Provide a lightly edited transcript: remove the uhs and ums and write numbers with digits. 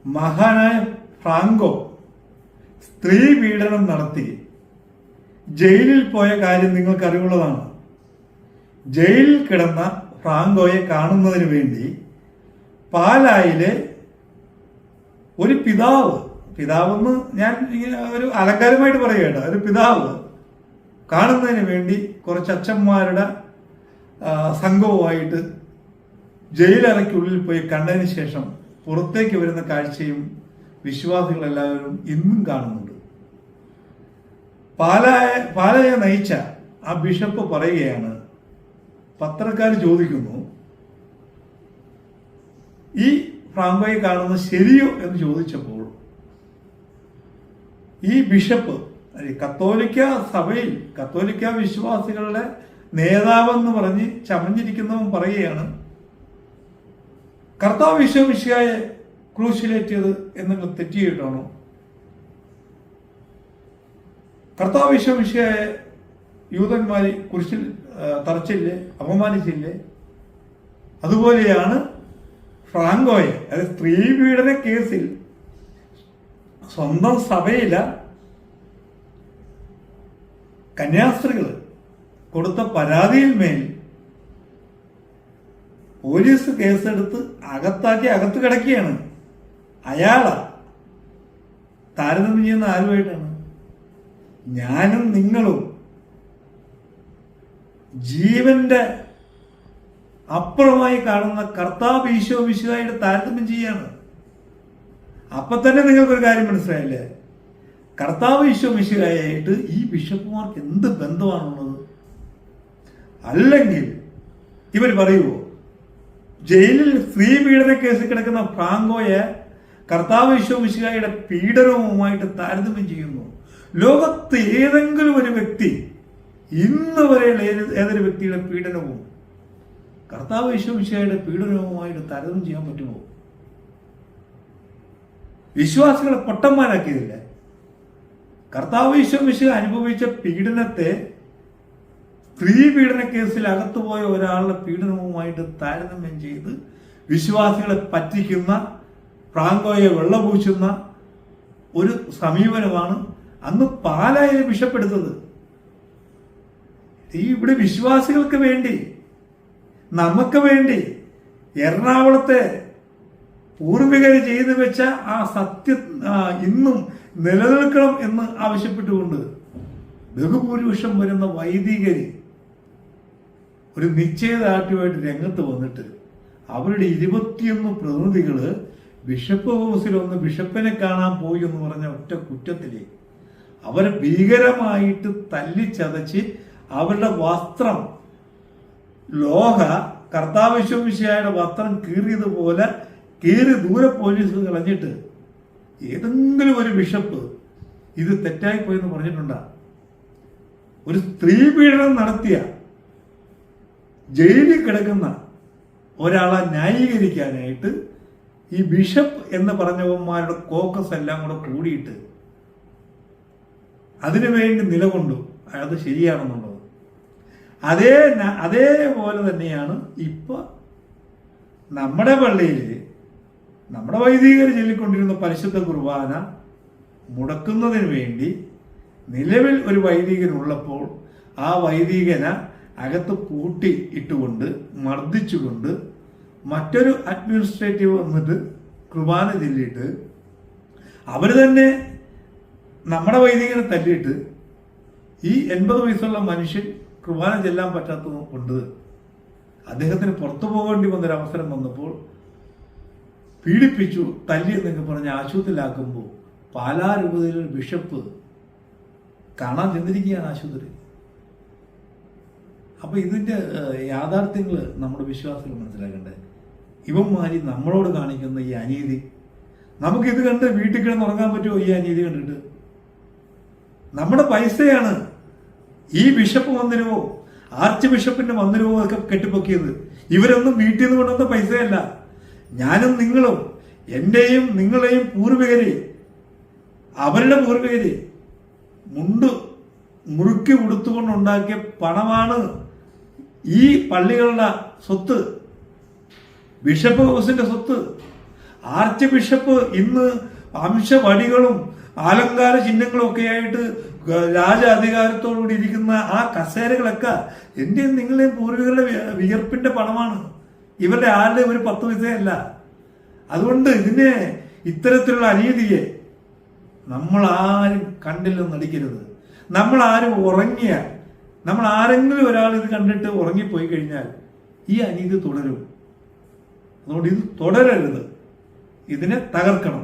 മഹാനായ ഫ്രാങ്കോ സ്ത്രീ പീഡനം നടത്തി ജയിലിൽ പോയ കാര്യം നിങ്ങൾക്ക് അറിവുള്ളതാണ്. ജയിലിൽ കിടന്ന ഫ്രാങ്കോയെ കാണുന്നതിന് വേണ്ടി പാലായിലെ ഒരു പിതാവെന്ന് ഞാൻ ഒരു അലങ്കാരമായിട്ട് പറയുകയാണ്, ഒരു പിതാവ് കാണുന്നതിന് വേണ്ടി കുറച്ച് അച്ഛന്മാരുടെ സംഘവുമായിട്ട് ജയിലറയ്ക്കുള്ളിൽ പോയി കണ്ടതിന് ശേഷം പുറത്തേക്ക് വരുന്ന കാഴ്ചയും വിശ്വാസികളെല്ലാവരും ഇന്നും കാണുന്നുണ്ട്. പാലായെ നയിച്ച ആ ബിഷപ്പ് പറയുകയാണ്, പത്രക്കാർ ചോദിക്കുന്നു, ഈ ഫ്രാങ്കോയെ കാണുന്നത് ശരിയോ എന്ന് ചോദിച്ചപ്പോൾ ഈ ബിഷപ്പ് കത്തോലിക്ക സഭയിൽ കത്തോലിക്ക വിശ്വാസികളുടെ നേതാവെന്ന് പറഞ്ഞ് ചമഞ്ഞിരിക്കുന്നവൻ പറയുകയാണ്, കർത്താവ് ഈശോമിശിഹായെ ക്രൂശിലേറ്റിയത് എന്നുള്ള തെറ്റിയിട്ടാണോ? കർത്താവ് ഈശോമിശിഹായെ യൂതന്മാരെ കുരിശിൽ തറച്ചില്ലേ, അപമാനിച്ചില്ലേ? അതുപോലെയാണ് ഫ്രാങ്കോയെ, അതായത് സ്ത്രീ പീഡന കേസിൽ സ്വന്തം സഭയില കന്യാസ്ത്രീകൾ കൊടുത്ത പരാതിയിൽ മേൽ പോലീസ് കേസെടുത്ത് അകത്ത് കിടക്കുകയാണ്. അയാളാ താരതമ്യം ചെയ്യുന്ന ആരുമായിട്ടാണ്? ഞാനും നിങ്ങളും ജീവന്റെ അപ്പുറമായി കാണുന്ന കർത്താവ് ഈശോ മിശിഹായുടെ താരതമ്യം ചെയ്യാണ്. അപ്പൊ തന്നെ നിങ്ങൾക്കൊരു കാര്യം മനസ്സിലായില്ലേ, കർത്താവ് ഈശോ മിശിഹായായിട്ട് ഈ ബിഷപ്പുമാർക്ക് എന്ത് ബന്ധമാണുള്ളത്? അല്ലെങ്കിൽ ഇവർ പറയുമോ, ജയിലിൽ സ്ത്രീ പീഡന കേസിൽ കിടക്കുന്ന ഫ്രാങ്കോയെ കർത്താവ് ഈശോ മിശിഹായുടെ പീഡനവുമായിട്ട് താരതമ്യം ചെയ്യുന്നു? ലോകത്ത് ഏതെങ്കിലും ഒരു വ്യക്തി ഇന്ന് വരെയുള്ള ഏതൊരു വ്യക്തിയുടെ പീഡനവും കർത്താവ് ഈശോ മിശിഹായുടെ പീഡനവുമായിട്ട് താരതമ്യം ചെയ്യാൻ പറ്റുമോ? വിശ്വാസികളെ പൊട്ടന്മാരാക്കിയതില്ല. കർത്താവ് ഈശോ മിശിഹ അനുഭവിച്ച പീഡനത്തെ സ്ത്രീ പീഡന കേസിൽ അകത്തുപോയ ഒരാളുടെ പീഡനവുമായിട്ട് താരതമ്യം ചെയ്ത് വിശ്വാസികളെ പറ്റിക്കുന്ന, ഫ്രാങ്കോയെ വെള്ളപൂശുന്ന ഒരു സമീപനമാണ് അന്ന് പാലായിൽ ബിഷപ്പെടുത്തത്. ഇവിടെ വിശ്വാസികൾക്ക് വേണ്ടി, നമുക്ക് വേണ്ടി എറണാകുളത്തെ പൂർവികർ ചെയ്തു വെച്ച ആ സത്യം ഇന്നും നിലനിൽക്കണം എന്ന് ആവശ്യപ്പെട്ടുകൊണ്ട് ബഹുഭൂരിപക്ഷം വരുന്ന വൈദികര് ഒരു നിശ്ചയദാർഢ്യമായിട്ട് രംഗത്ത് വന്നിട്ട് അവരുടെ 21 പ്രതിനിധികള് ബിഷപ്പ് ഹൗസിൽ ഒന്ന് ബിഷപ്പിനെ കാണാൻ പോയി എന്ന് പറഞ്ഞ ഒറ്റ കുറ്റത്തില് അവരെ ഭീകരമായിട്ട് തല്ലിച്ചതച്ച് അവരുടെ വസ്ത്രം കർത്താവ് ഈശോ മിശിഹായുടെ വസ്ത്രം കീറിയതുപോലെ കീറി ദൂരെ പോലീസ് കളഞ്ഞിട്ട് ഏതെങ്കിലും ഒരു ബിഷപ്പ് ഇത് തെറ്റായിപ്പോയെന്ന് പറഞ്ഞിട്ടുണ്ടാ? ഒരു സ്ത്രീ പീഡനം നടത്തിയ ജയിലിൽ കിടക്കുന്ന ഒരാളെ ന്യായീകരിക്കാനായിട്ട് ഈ ബിഷപ്പ് എന്ന് പറഞ്ഞവന്മാരുടെ കോക്കസ് എല്ലാം കൂടെ കൂടിയിട്ട് അതിനുവേണ്ടി നിലകൊണ്ടു. അത് ശരിയാണെന്നുള്ളത് അതേപോലെ തന്നെയാണ് ഇപ്പൊ നമ്മുടെ പള്ളിയിൽ നമ്മുടെ വൈദികർ ചൊല്ലിക്കൊണ്ടിരുന്ന പരിശുദ്ധ കുർബാന മുടക്കുന്നതിന് വേണ്ടി നിലവിൽ ഒരു വൈദികനുള്ളപ്പോൾ ആ വൈദികനെ അകത്ത് പൂട്ടി ഇട്ടുകൊണ്ട് മർദ്ദിച്ചുകൊണ്ട് മറ്റൊരു അഡ്മിനിസ്ട്രേറ്റീവ് വന്നിട്ട് കുർബാന ചൊല്ലിയിട്ട് അവർ തന്നെ നമ്മുടെ വൈദികനെ തല്ലിയിട്ട് ഈ 80 വയസ്സുള്ള മനുഷ്യൻ കുർബാന ചെല്ലാൻ പറ്റാത്തത് കൊണ്ട് അദ്ദേഹത്തിന് പുറത്തു പോകേണ്ടി വന്നൊരവസരം വന്നപ്പോൾ പീഡിപ്പിച്ചു, തല്ലി എന്നൊക്കെ പറഞ്ഞ് ആശുപത്രിയിലാക്കുമ്പോൾ പാലാ രൂപതയിലൊരു ബിഷപ്പ് കാണാൻ ചെന്നിരിക്കുകയാണ് ആശുപത്രി. അപ്പൊ ഇതിന്റെ യാഥാർത്ഥ്യങ്ങൾ നമ്മുടെ വിശ്വാസികൾ മനസ്സിലാക്കണ്ടേ? ഇവന്മാരി നമ്മളോട് കാണിക്കുന്ന ഈ അനീതി, നമുക്കിത് കണ്ട് വീട്ടിൽ കിടന്ന് ഉറങ്ങാൻ പറ്റുമോ? ഈ അനീതി കണ്ടിട്ട് നമ്മുടെ പൈസയാണ് ഈ ബിഷപ്പ് മന്ദിരമോ ആർച്ച് ബിഷപ്പിന്റെ മന്ദിരമോ ഒക്കെ കെട്ടിപ്പൊക്കിയത്. ഇവരൊന്നും വീട്ടിൽ നിന്ന് കൊണ്ടുവന്ന പൈസയല്ല. ഞാനും നിങ്ങളും, എന്റെയും നിങ്ങളെയും പൂർവികര്, അവരുടെ പൂർവികര് മുണ്ട് മുറുക്കി ഉടുത്തുകൊണ്ടുണ്ടാക്കിയ പണമാണ് ഈ പള്ളികളുടെ സ്വത്ത്, ബിഷപ്പ് ഹൗസിന്റെ സ്വത്ത്. ആർച്ച് ബിഷപ്പ് ഇന്ന് അംശവടികളും അലങ്കാര ചിഹ്നങ്ങളും ഒക്കെ ആയിട്ട് രാജ അധികാരത്തോടുകൂടി ഇരിക്കുന്ന ആ കസേരകളൊക്കെ എന്റെയും നിങ്ങളുടെയും പൂർവികരുടെ വിയർപ്പിന്റെ പണമാണ്. ഇവരുടെ ആരുടെ ഒരു 10 പൈസയല്ല. അതുകൊണ്ട് ഇതിനെ ഇത്തരത്തിലുള്ള അനീതിയെ നമ്മൾ ആരും കണ്ടില്ലെന്ന് നടിക്കരുത്. നമ്മൾ ആരും ഉറങ്ങിയാൽ, നമ്മൾ ആരെങ്കിലും ഒരാൾ ഇത് കണ്ടിട്ട് ഉറങ്ങിപ്പോയി കഴിഞ്ഞാൽ ഈ അനീതി തുടരും. അതുകൊണ്ട് ഇത് തുടരരുത്, ഇതിനെ തകർക്കണം.